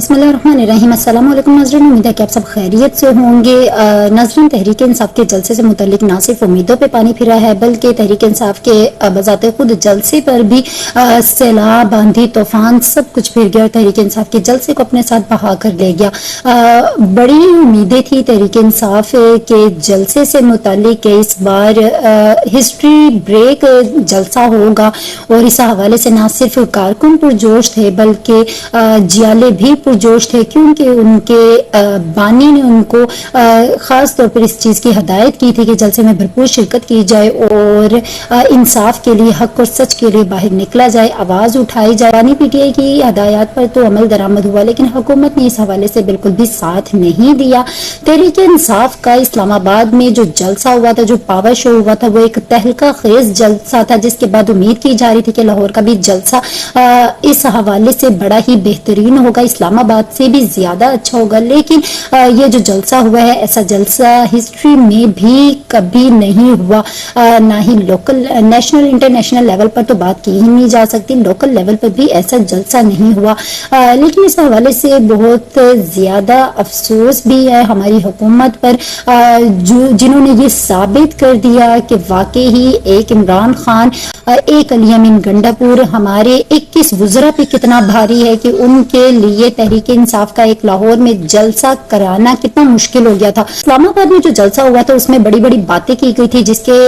बिस्मिल्लाहिर्रहमानिर्रहीम। अस्सलाम वालेकुम नाज़रीन, उम्मीद है कि आप सब खैरियत से होंगे। नाज़रीन, तहरीक इंसाफ के जलसे से मुतल्लिक ना सिर्फ उम्मीदों पे पानी फिरा है, बल्कि तहरीक इंसाफ के बजाते खुद जलसे पर भी सैलाब, आंधी, तूफान सब कुछ फिर गया और तहरीक इंसाफ के जलसे को अपने साथ बहा कर ले गया। बड़ी उम्मीदें थी तहरीक इंसाफ के जलसे से मुतल्लिक इस बार हिस्ट्री ब्रेक जलसा होगा, और इस हवाले से ना सिर्फ कारकुन पुरजोश थे बल्कि जियाले भी पुरजोश थे, क्योंकि उनके बानी ने उनको खास तौर पर इस चीज की हदायत की थी कि जलसे में भरपूर शिरकत की जाए और इंसाफ के लिए, हक और सच के लिए बाहर निकला जाए, आवाज उठाई जाए। बानी पीटीआई की हदायत पर तो अमल दरामद हुआ, लेकिन हुकूमत ने इस हवाले से बिल्कुल भी साथ नहीं दिया। तहरीक इंसाफ का इस्लामाबाद में जो जलसा हुआ था, जो पावर शो हुआ था, वो एक तहलका खेज जलसा था, जिसके बाद उम्मीद की जा रही थी कि लाहौर का भी जलसा इस हवाले से बड़ा ही बेहतरीन होगा, इस्लामाबाद से भी ज्यादा अच्छा होगा। लेकिन ये जो जलसा हुआ है, ऐसा जलसा हिस्ट्री में भी कभी नहीं हुआ। ना ही लोकल, नेशनल, इंटरनेशनल लेवल पर तो बात की ही नहीं जा सकती, लोकल लेवल पर भी ऐसा जलसा नहीं हुआ। लेकिन इस हवाले से बहुत ज्यादा अफसोस भी है हमारी हुकूमत पर, जिन्होंने ये साबित कर दिया कि वाकई ही एक इमरान खान, एक अली अमीन गंडापुर हमारे 21 वुज़रा पे कितना भारी है कि उनके लिए तहरीक इंसाफ का एक लाहौर में जलसा कराना कितना मुश्किल हो गया था। इस्लामाबाद में जो जलसा हुआ था उसमें बड़ी बड़ी बातें की गई थी, जिसके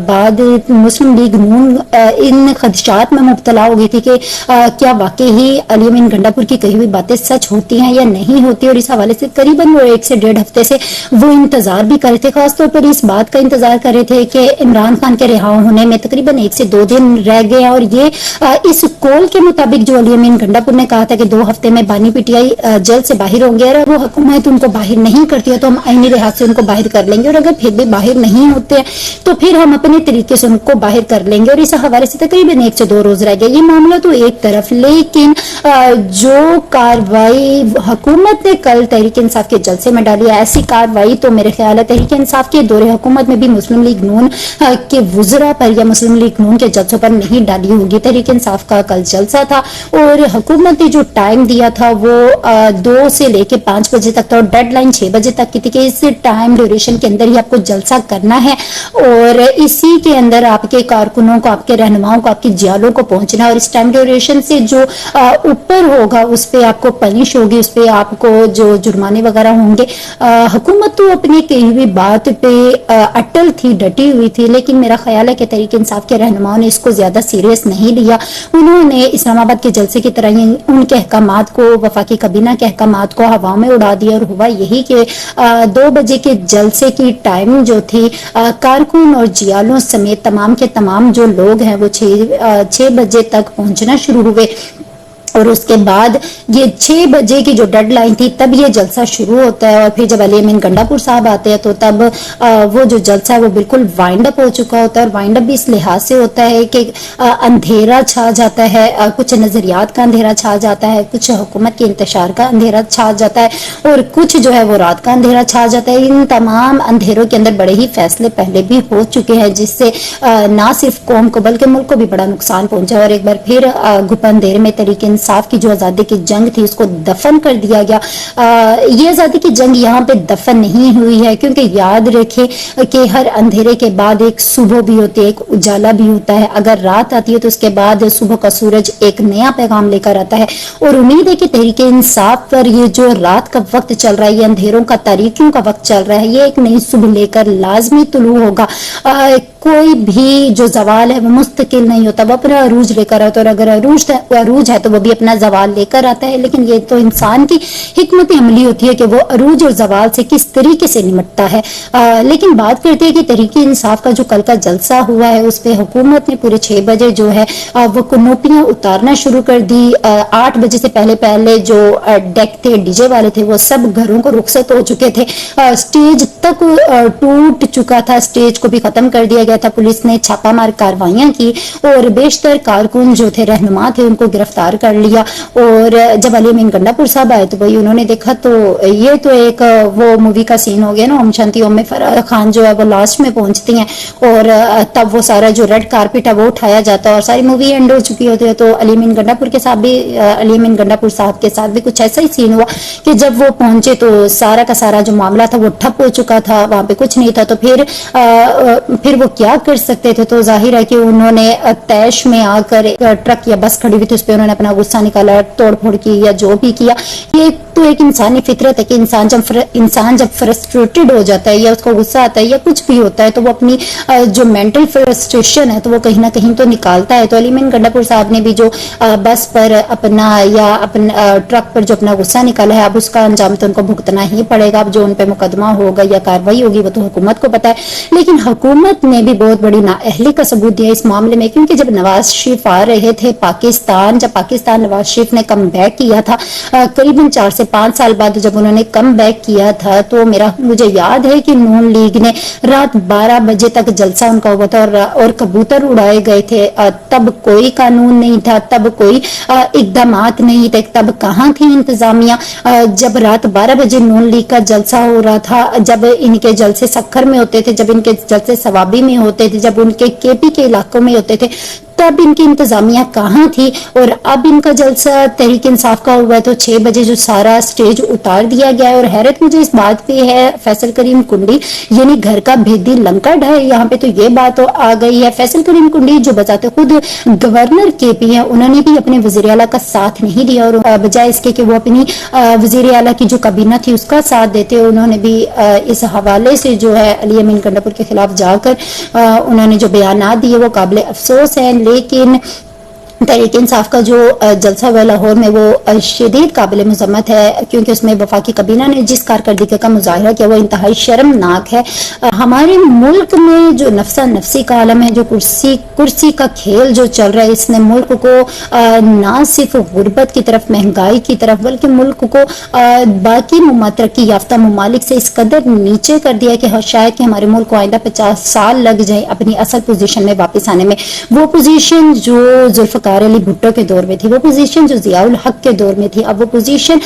बाद मुस्लिम लीग नून इन खदशात में मुब्तला हो गई थी कि क्या वाकई ही अली अमीन गंडापुर की कही हुई बातें सच होती हैं या नहीं होती। और इस हवाले से करीबन वो 1 से 1.5 हफ्ते से वो इंतजार भी कर रहे थे, खासतौर पर इस बात का इंतजार कर रहे थे कि इमरान खान के रिहा होने में तकरीबन 1 से 2 दिन रह गए। और ये इस कॉल के मुताबिक जो अली अमीन गंडापुर ने कहा था कि 2 हफ्ते में बानी पीटीआई जेल से बाहर होंगे, और वो हुकूमत उनको बाहर नहीं करती है तो हम आईनी लिहाज से उनको बाहर कर लेंगे, और अगर फिर भी बाहर नहीं होते हैं तो फिर हम अपने तरीके से उनको बाहर कर लेंगे। और इस हवाले से तकरीबन 1 से 2 रोज रह गए। ये मामला तो एक तरफ, लेकिन जो कार्रवाई हुकूमत ने कल तहरीक इंसाफ के जलसे में डाली, ऐसी कार्रवाई तो मेरे ख्याल है तहरीक इंसाफ के दौरे हुकूमत में भी मुस्लिम लीग नून के वुज़रा पर या मुस्लिम लीग नून के जलसों पर नहीं डाली होगी। तहरीक इंसाफ का कल जलसा था और हुकूमत ने जो टाइम दिया था वो 2 से लेके 5 बजे तक था, और डेडलाइन 6 बजे तक की थी कि इस टाइम ड्यूरेशन के अंदर ही आपको जलसा करना है, और इसी के अंदर आपके कारकुनों को, आपके रहनुमाओं को, आपकी जियालों को पहुंचना, और इस टाइम ड्यूरेशन से जो ऊपर होगा उस पर आपको पनिश होगी, उस पर आपको जो जुर्माने वगैरह होंगे। हुकूमत तो अपनी कही हुई बात पे अटल थी, डटी हुई थी, लेकिन मेरा ख्याल है कि तहरीक इंसाफ के रहनुमाओं ने इसको ज्यादा सीरियस नहीं लिया। उन्होंने इस्लामाबाद के जलसे की तरह ही उनके अहकामात को, वफाकी काबीना के अहकामात को हवा में उड़ा दिया, और हुआ यही कि 2 बजे के जलसे की टाइम जो थी, कारकुन और जियालों समेत तमाम के तमाम जो लोग हैं वो 6 बजे तक पहुंचना शुरू हुए, और उसके बाद ये 6 बजे की जो डेडलाइन थी तब ये जलसा शुरू होता है। और फिर जब अली अमीन गंडापुर साहब आते हैं तो तब वो जो जलसा है वो बिल्कुल वाइंड अप हो चुका होता है। और वाइंड अप भी इस लिहाज से होता है कि अंधेरा छा जाता है, कुछ नजरियात का अंधेरा छा जाता है, कुछ हुकूमत के इंतशार का अंधेरा छा जाता है, और कुछ जो है वो रात का अंधेरा छा जाता है। इन तमाम अंधेरों के अंदर बड़े ही फैसले पहले भी हो चुके हैं, जिससे ना सिर्फ कौम को बल्कि मुल्क को भी बड़ा नुकसान पहुंचा। और एक बार फिर घुप अंधेरे में तहरीक इंसाफ की जो आजादी की जंग थी उसको दफन कर दिया गया। ये आजादी की जंग यहाँ पे दफन नहीं हुई है, क्योंकि याद रखें कि हर अंधेरे के बाद एक सुबह भी होती है, एक उजाला भी होता है। अगर रात आती है तो उसके बाद सुबह का सूरज एक नया पैगाम लेकर आता है, और उम्मीद है कि तहरीक इंसाफ पर ये जो रात का वक्त चल रहा है, ये अंधेरों का, तारीकियों का वक्त चल रहा है, ये एक नई सुबह लेकर लाजमी तुलू होगा। कोई भी जो जवाल है वो मुस्तकिल नहीं होता, वो अपना अरूज लेकर आता है, और अगर अरूज है तो वो भी अपना जवाल लेकर आता है। लेकिन ये तो इंसान की हिकमत अमली होती है कि वो अरूज और जवाल से किस तरीके से निपटता है। लेकिन बात करते हैं कि तहरीक इंसाफ का जो कल का जलसा हुआ है उस पर हुकूमत ने पूरे 6 बजे जो है वो कनोपियां उतारना शुरू कर दी। 8 बजे से पहले जो डेक थे, डीजे वाले थे, वो सब घरों को रुखसत हो चुके थे। स्टेज तक टूट चुका था, स्टेज को भी खत्म कर दिया गया गया था। पुलिस ने छापामार कार्रवाइयां की और बेशतर कारकुन जो थे, रहनुमा थे, उनको गिरफ्तार कर लिया। और जब अली अमीन गंडापुर साहब आए तो भाई उन्होंने देखा तो ये तो एक वो मूवी का सीन हो गया ना, ओम शांति ओम में फराह खान जो है वो लास्ट में पहुंचती हैं और तब वो सारा जो रेड कारपेट है वो उठाया जाता है और सारी मूवी एंड हो चुकी होती है। तो अली अमीन गंडापुर के साथ भी अली अमीन गंडापुर साहब के साथ भी कुछ ऐसा ही सीन हुआ कि जब वो पहुंचे तो सारा का सारा जो मामला था वो ठप हो चुका था, वहां पे कुछ नहीं था। तो फिर वो क्या कर सकते थे? तो जाहिर है कि उन्होंने तैश में आकर एक ट्रक या बस खड़ी हुई थी, उस पर उन्होंने अपना गुस्सा निकाला, तोड़ फोड़ की या जो भी किया। ये तो एक इंसानी फितरत है कि इंसान जब फ्रस्ट्रेटेड हो जाता है या उसको गुस्सा आता है या कुछ भी होता है तो वो अपनी जो मेंटल फ्रस्ट्रेशन है तो वो कहीं ना कहीं तो निकालता है। तो अली अमीन गंडापुर साहब ने भी जो बस पर अपना ट्रक पर जो अपना गुस्सा निकाला है, अब उसका अंजाम तो उनको भुगतना ही पड़ेगा। अब जो उन पर मुकदमा होगा या कार्रवाई होगी वो तो हुकूमत को पता है, लेकिन हुकूमत ने भी बहुत बड़ी नाअहली का सबूत दिया इस मामले में, क्योंकि जब नवाज शरीफ आ रहे थे पाकिस्तान, जब पाकिस्तान नवाज शरीफ ने कम बैक किया था करीबन 4 से 5 साल बाद जब उन्होंने कम बैक किया था, तो मुझे याद है कि नून लीग ने रात 12 बजे तक जलसा उनका हुआ था और कबूतर उड़ाए गए थे। तब कोई कानून नहीं था, तब कोई इकदामात नहीं थे, तब कहाँ थी इंतजामिया? जब रात 12 बजे नून लीग का जलसा हो रहा था, जब इनके जलसे सक्खर में होते थे, जब इनके जलसे सवाबी में होते थे, जब उनके केपी के इलाकों में होते थे, तब इनकी इंतजामिया कहाँ थी? और अब इनका जलसा तहरीक इंसाफ का हुआ है तो 6 बजे जो सारा स्टेज उतार दिया गया है। और हैरत मुझे इस बात पे है, फैसल करीम कुंडी यानी घर का भेदी लंका ढाए, यहाँ पे तो ये बात तो आ गई है। फैसल करीम कुंडी जो बताते खुद गवर्नर केपी है, उन्होंने भी अपने वजीर आला का साथ नहीं दिया और बजाय इसके कि वो अपनी वजीर आला की जो काबीना थी उसका साथ देते, उन्होंने भी इस हवाले से जो है अली अमीन गंडापुर के खिलाफ जाकर उन्होंने जो बयान दिए वो काबिल अफसोस है। लेकिन तहरीक इंसाफ का जो जलसा हुआ लाहौर में वो शदीद काबिल मजम्मत है, क्योंकि उसमें वफाकी काबीना ने जिस कारकर्दगी का मुजाहरा किया वो इंतहाई शर्मनाक है। हमारे मुल्क में जो नफसा नफसी का आलम है, जो कुर्सी का खेल जो चल रहा है, इसने मुल्क को ना सिर्फ गुर्बत की तरफ, महंगाई की तरफ, बल्कि मुल्क को बाकी तरक्की याफ्ता ममालिक से इस कदर नीचे कर दिया कि शायद कि हमारे मुल्क को आइंदा 50 साल लग जाए अपनी असल पोजीशन में वापस आने में। वो पोजीशन जो जुल्फकार अली भुट्टो के दौर में थी, वो पोजीशन जो जियाउल हक के दौर में थी, अब वो पोजीशन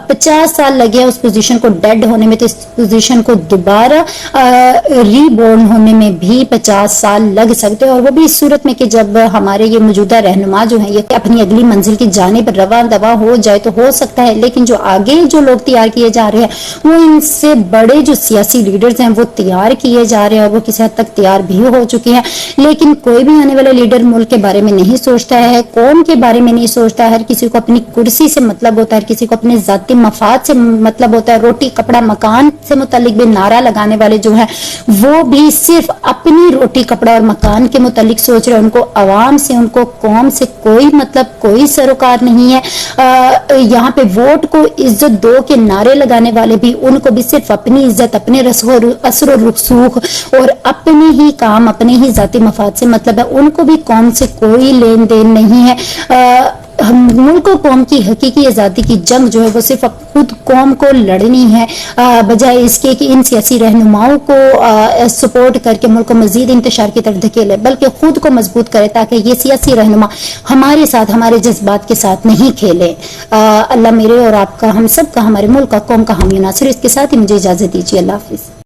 50 साल लगे उस पोजीशन को डेड होने में, तो इस पोजीशन को दोबारा रीबोर्न होने में भी 50 साल लग सकते हैं। और वो भी इस सूरत में कि जब हमारे ये मौजूदा रहनुमा जो है ये अपनी अगली मंजिल की जानिब रवा दवा हो जाए तो हो सकता है, लेकिन जो आगे जो लोग तैयार किए जा रहे हैं वो इनसे बड़े जो सियासी लीडर्स हैं वो तैयार किए जा रहे हैं और वो किसी हद तक तैयार भी हो चुके हैं। लेकिन कोई भी आने वाला लीडर मुल्क के बारे में नहीं सोचता है, कौम के बारे में नहीं सोचता है। हर किसी को अपनी कुर्सी से मतलब होता है, हर किसी को अपने जाती मफाद से मतलब होता है। रोटी कपड़ा मकान से मुतालिक भी नारा लगाने वाले जो है वो भी सिर्फ अपनी रोटी कपड़ा और मकान के मुतालिक सोच रहे हैं। उनको आवाम से, उनको कौम से कोई मतलब, कोई सरोकार नहीं है। यहाँ पे वोट को इज्जत दो के नारे लगाने वाले भी, उनको भी सिर्फ अपनी इज्जत, अपने असर और रुसूख और अपने ही काम, अपने ही जाती मफाद से मतलब है। उनको भी कौम से कोई लेन देन नहीं है। मुल्क और कौम की हकीकी आज़ादी की जंग जो है वो सिर्फ खुद कौम को लड़नी है, बजाय इसके कि इन सियासी रहनुमाओं को सपोर्ट करके मुल्क को मजीद इंतशार की तरफ धकेले, बल्कि खुद को मजबूत करे ताकि ये सियासी रहनुमा हमारे साथ, हमारे जज्बात के साथ नहीं खेले। अल्लाह मेरे और आपका, हम सब का, हमारे मुल्क का, कौम का हामी नासिर। इसके साथ ही मुझे इजाजत दीजिए। अल्लाह हाफिज।